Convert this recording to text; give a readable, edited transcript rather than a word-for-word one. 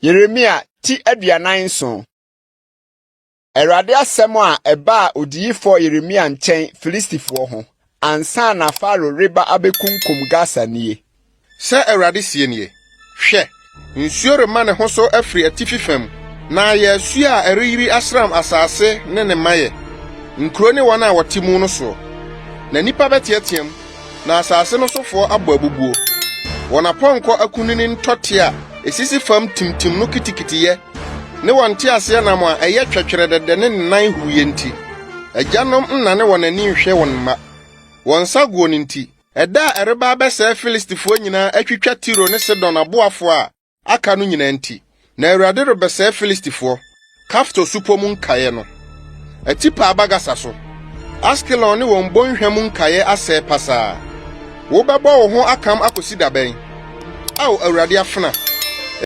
Yeremia ti aduanan so. Awurade asɛm a ɛba odiyifo Yeremia nkyɛn Filistifo ho ansa na Faro reba abekunkum Gaza nie. Sɛ Awurade sie nie, hwɛ, nsuo rema ne ho so afiri atifi fam, na yɛ asu a ɛreyiri asram asase ne ne mayɛ, nkuro ne wɔn a wɔte mu no so. Na nipa bɛteɛteɛm, na asase no sofoɔ abɔ abubuo. Wɔn apɔnkɔ akunini ntɔte a esisi fam timtim no kitikitiyɛ, ne wɔn te ase nam a ɛyɛ twɛtwɛrɛ dɛdɛ ne nan huye nti. Agyanom nna ne wɔn ani nhwɛ wɔn mma. Wɔn nsa guo ne nti, ɛda a ɛreba abɛsɛe Filistifoɔ nyinaa atwitwa Tiro ne Sidon aboafo a aka no nyinaa nti. Na Awurade rebɛsɛe Filistifoɔ, Kafto supɔ mu nkaeɛ no. Atipa abagasa so. Askelon ne wɔn bɔnhwa mu nkaeɛ asɛe pasaa. Wobɛbɔ wo ho akam akosi dabɛn. Ao Awurade afena.